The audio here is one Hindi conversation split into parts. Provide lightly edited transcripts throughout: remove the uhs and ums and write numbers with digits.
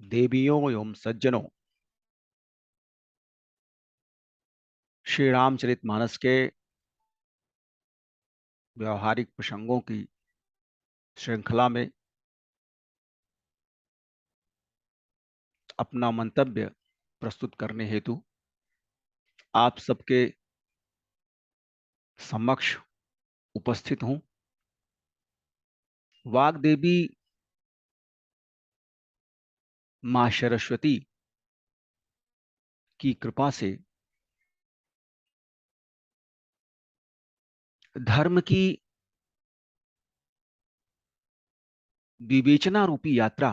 देवियों एवं सज्जनों, श्री रामचरितमानस के व्यवहारिक प्रसंगों की श्रृंखला में अपना मंतव्य प्रस्तुत करने हेतु आप सबके समक्ष उपस्थित हूं। वाग्देवी मां सरस्वती की कृपा से धर्म की विवेचना रूपी यात्रा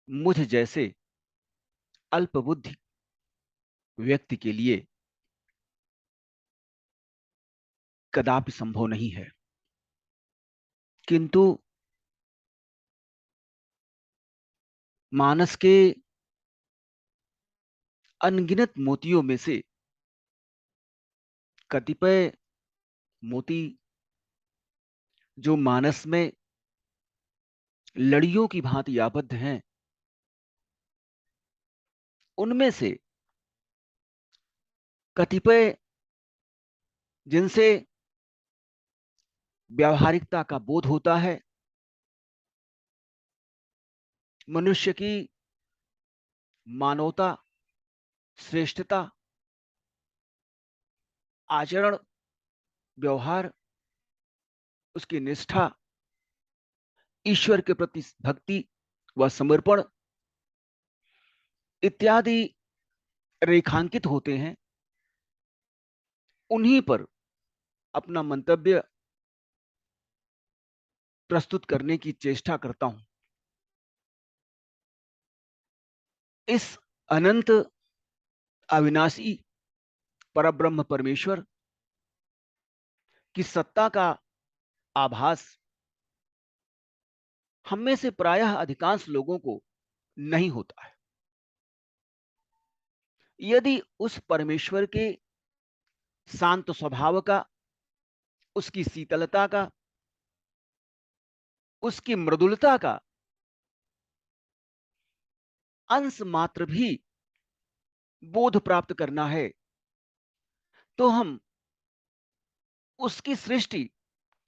मुझ जैसे अल्पबुद्धि व्यक्ति के लिए कदापि संभव नहीं है, किंतु मानस के अनगिनत मोतियों में से कतिपय मोती जो मानस में लड़ियों की भांति आबद्ध हैं, उनमें से कतिपय जिनसे व्यावहारिकता का बोध होता है, मनुष्य की मानवता, श्रेष्ठता, आचरण, व्यवहार, उसकी निष्ठा, ईश्वर के प्रति भक्ति व समर्पण इत्यादि रेखांकित होते हैं, उन्हीं पर अपना मंतव्य प्रस्तुत करने की चेष्टा करता हूं। इस अनंत अविनाशी परब्रह्म परमेश्वर की सत्ता का आभास हम में से प्रायः अधिकांश लोगों को नहीं होता है। यदि उस परमेश्वर के शांत स्वभाव का, उसकी शीतलता का, उसकी मृदुलता का अंश मात्र भी बोध प्राप्त करना है, तो हम उसकी सृष्टि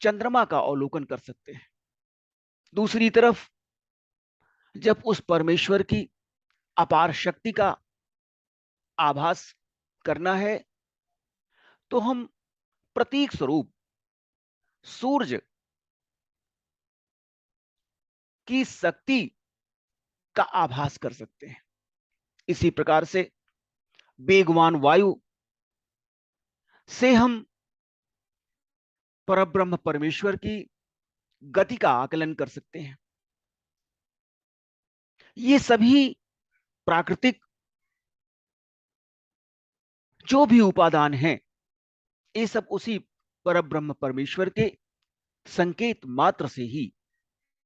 चंद्रमा का अवलोकन कर सकते हैं। दूसरी तरफ जब उस परमेश्वर की अपार शक्ति का आभास करना है, तो हम प्रतीक स्वरूप सूर्य की शक्ति का आभास कर सकते हैं। इसी प्रकार से वेगवान वायु से हम परब्रह्म परमेश्वर की गति का आकलन कर सकते हैं। ये सभी प्राकृतिक जो भी उपादान हैं, ये सब उसी परब्रह्म परमेश्वर के संकेत मात्र से ही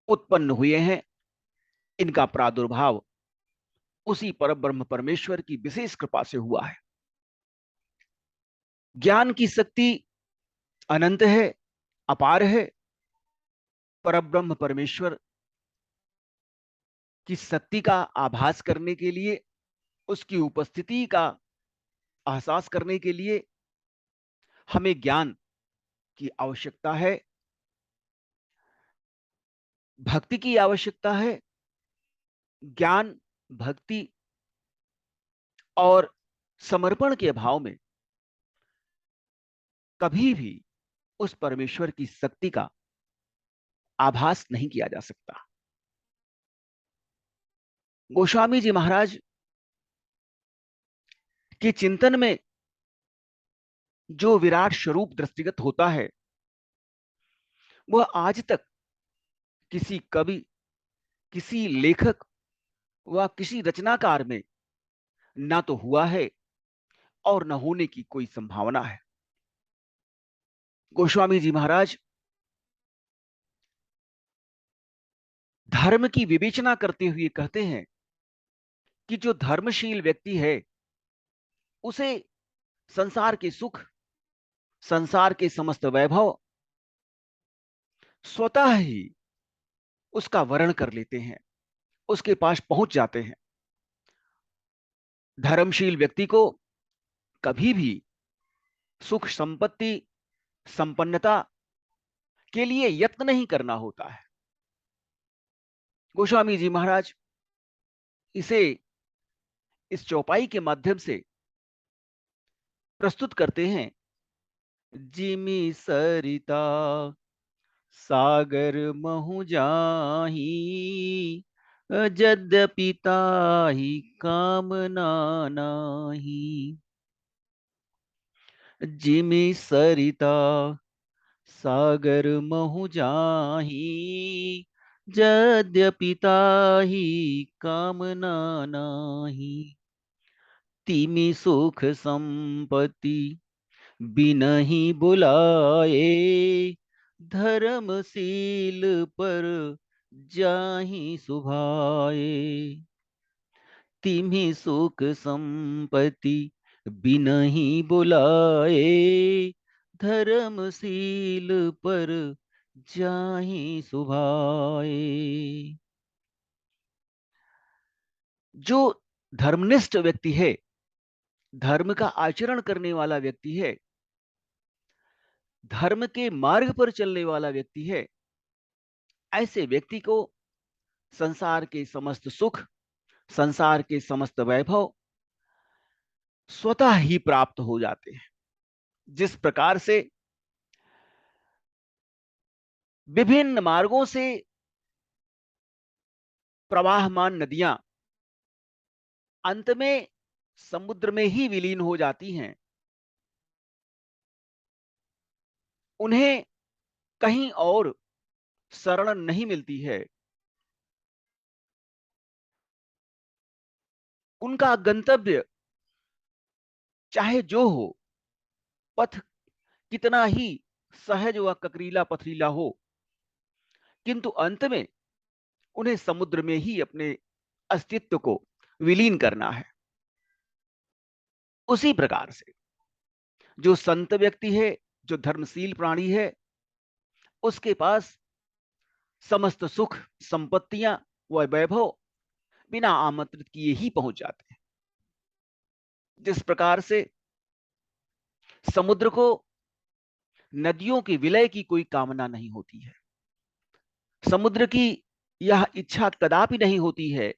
उत्पन्न हुए हैं। इनका प्रादुर्भाव उसी परब्रह्म परमेश्वर की विशेष कृपा से हुआ है। ज्ञान की शक्ति अनंत है, अपार है। परब्रह्म परमेश्वर की शक्ति का आभास करने के लिए, उसकी उपस्थिति का एहसास करने के लिए हमें ज्ञान की आवश्यकता है, भक्ति की आवश्यकता है। ज्ञान, भक्ति और समर्पण के भाव में कभी भी उस परमेश्वर की शक्ति का आभास नहीं किया जा सकता। गोस्वामी जी महाराज के चिंतन में जो विराट स्वरूप दृष्टिगत होता है, वह आज तक किसी कवि, किसी लेखक व किसी रचनाकार में ना तो हुआ है और न होने की कोई संभावना है। गोस्वामी जी महाराज धर्म की विवेचना करते हुए कहते हैं कि जो धर्मशील व्यक्ति है, उसे संसार के सुख, संसार के समस्त वैभव स्वतः ही उसका वर्ण कर लेते हैं, उसके पास पहुंच जाते हैं। धर्मशील व्यक्ति को कभी भी सुख संपत्ति संपन्नता के लिए यत्न नहीं करना होता है। गोस्वामी जी महाराज इसे इस चौपाई के माध्यम से प्रस्तुत करते हैं। जिमि सरिता सागर महु जाही, यद्यपि ताहि कामना नाही। जिमि सरिता सागर महु जाही, यद्यपि ताहि कामना नाही। तिमि सुख संपत्ति बिनहि बुलाए, धर्मशील पर जाहि सुभाए। तिमि सुख संपत्ति बिनहि बुलाए, धर्मशील पर जाहि सुभाए। जो धर्मनिष्ठ व्यक्ति है, धर्म का आचरण करने वाला व्यक्ति है, धर्म के मार्ग पर चलने वाला व्यक्ति है, ऐसे व्यक्ति को संसार के समस्त सुख, संसार के समस्त वैभव स्वतः ही प्राप्त हो जाते हैं। जिस प्रकार से विभिन्न मार्गों से प्रवाहमान नदियां अंत में समुद्र में ही विलीन हो जाती हैं, उन्हें कहीं और शरण नहीं मिलती है। उनका गंतव्य चाहे जो हो, पथ कितना ही सहज व ककरीला पथरीला हो, किंतु अंत में उन्हें समुद्र में ही अपने अस्तित्व को विलीन करना है। उसी प्रकार से जो संत व्यक्ति है, जो धर्मशील प्राणी है, उसके पास समस्त सुख संपत्तियां व वैभव बिना आमंत्रित किए ही पहुंच जाते हैं। जिस प्रकार से समुद्र को नदियों के विलय की कोई कामना नहीं होती है, समुद्र की यह इच्छा कदापि नहीं होती है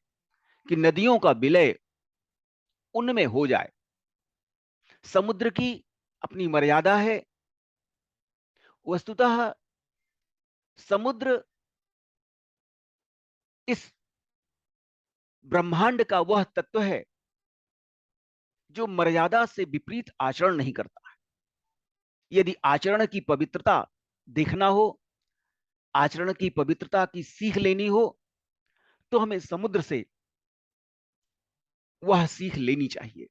कि नदियों का विलय उनमें हो जाए। समुद्र की अपनी मर्यादा है। वस्तुतः समुद्र इस ब्रह्मांड का वह तत्व है जो मर्यादा से विपरीत आचरण नहीं करता है। यदि आचरण की पवित्रता देखना हो, आचरण की पवित्रता की सीख लेनी हो, तो हमें समुद्र से वह सीख लेनी चाहिए।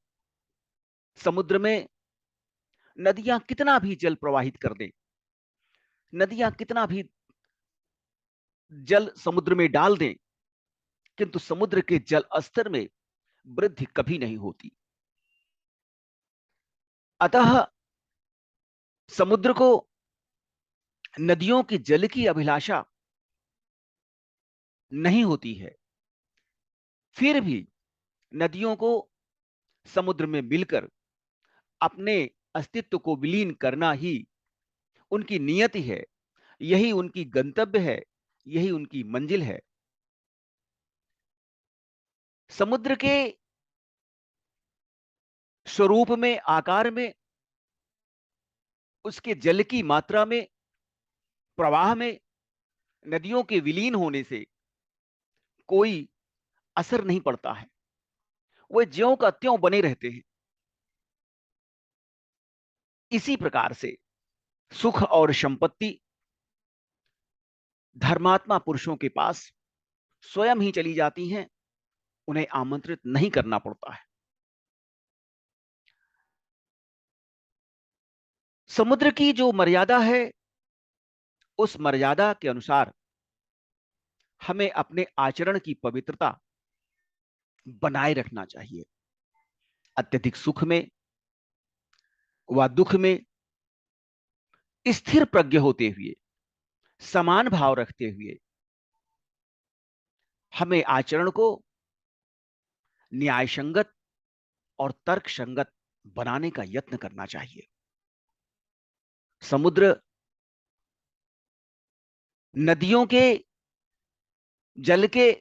समुद्र में नदियां कितना भी जल प्रवाहित कर दें, नदियां कितना भी जल समुद्र में डाल दें, किंतु समुद्र के जल स्तर में वृद्धि कभी नहीं होती। अतः समुद्र को नदियों के जल की अभिलाषा नहीं होती है, फिर भी नदियों को समुद्र में मिलकर अपने अस्तित्व को विलीन करना ही उनकी नियति है, यही उनकी गंतव्य है, यही उनकी मंजिल है। समुद्र के स्वरूप में, आकार में, उसके जल की मात्रा में, प्रवाह में नदियों के विलीन होने से कोई असर नहीं पड़ता है। वे ज्यों का त्यों बने रहते हैं। इसी प्रकार से सुख और संपत्ति धर्मात्मा पुरुषों के पास स्वयं ही चली जाती हैं, उन्हें आमंत्रित नहीं करना पड़ता है। समुद्र की जो मर्यादा है, उस मर्यादा के अनुसार हमें अपने आचरण की पवित्रता बनाए रखना चाहिए। अत्यधिक सुख में व दुख में स्थिर प्रज्ञ होते हुए, समान भाव रखते हुए हमें आचरण को न्याय संगत और तर्क संगत बनाने का यत्न करना चाहिए। समुद्र नदियों के जल के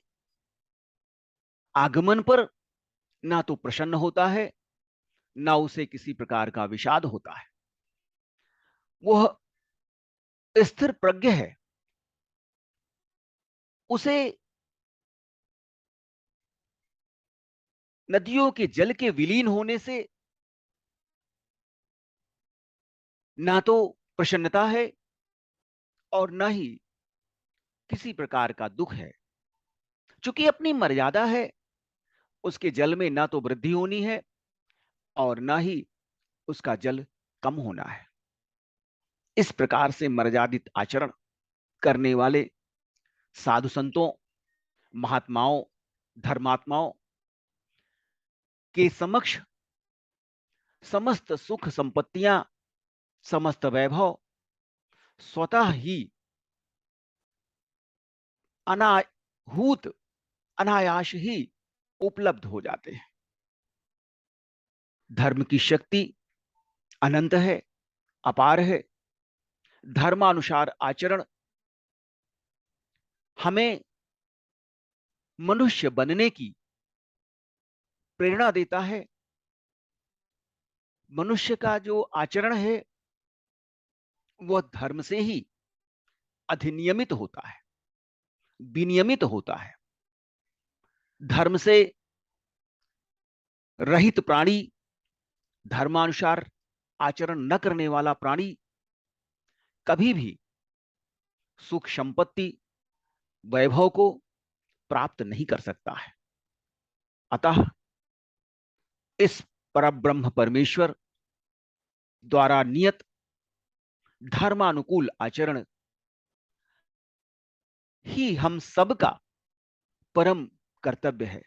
आगमन पर ना तो प्रसन्न होता है, ना उसे किसी प्रकार का विषाद होता है। वह स्थिर प्रज्ञ है। उसे नदियों के जल के विलीन होने से ना तो प्रसन्नता है और न ही किसी प्रकार का दुख है। चूंकि अपनी मर्यादा है, उसके जल में ना तो वृद्धि होनी है और ना ही उसका जल कम होना है। इस प्रकार से मर्यादित आचरण करने वाले साधु संतों, महात्माओं, धर्मात्माओं के समक्ष समस्त सुख संपत्तियां, समस्त वैभव स्वतः ही अनाहूत अनायास ही उपलब्ध हो जाते हैं। धर्म की शक्ति अनंत है, अपार है। धर्मानुसार आचरण हमें मनुष्य बनने की प्रेरणा देता है। मनुष्य का जो आचरण है वह धर्म से ही अधिनियमित होता है, विनियमित होता है। धर्म से रहित प्राणी, धर्मानुसार आचरण न करने वाला प्राणी कभी भी सुख संपत्ति वैभव को प्राप्त नहीं कर सकता है। अतः इस परब्रह्म परमेश्वर द्वारा नियत धर्मानुकूल आचरण ही हम सबका परम कर्तव्य है।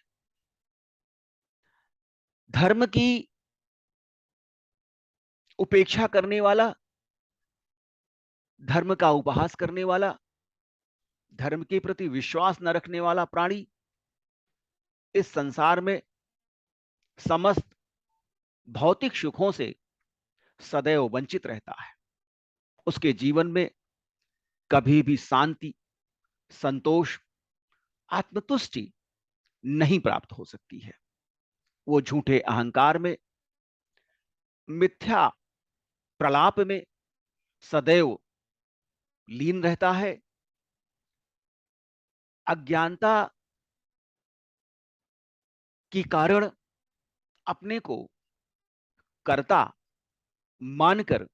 धर्म की उपेक्षा करने वाला, धर्म का उपहास करने वाला, धर्म के प्रति विश्वास न रखने वाला प्राणी इस संसार में समस्त भौतिक सुखों से सदैव वंचित रहता है। उसके जीवन में कभी भी शांति, संतोष, आत्मतुष्टि नहीं प्राप्त हो सकती है। वो झूठे अहंकार में, मिथ्या प्रलाप में सदैव लीन रहता है। अज्ञानता के कारण अपने को कर्ता मानकर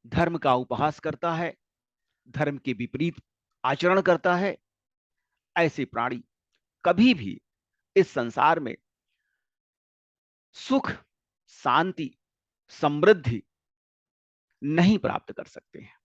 धर्म का उपहास करता है, धर्म के विपरीत आचरण करता है। ऐसे प्राणी कभी भी इस संसार में सुख, शांति, समृद्धि नहीं प्राप्त कर सकते हैं।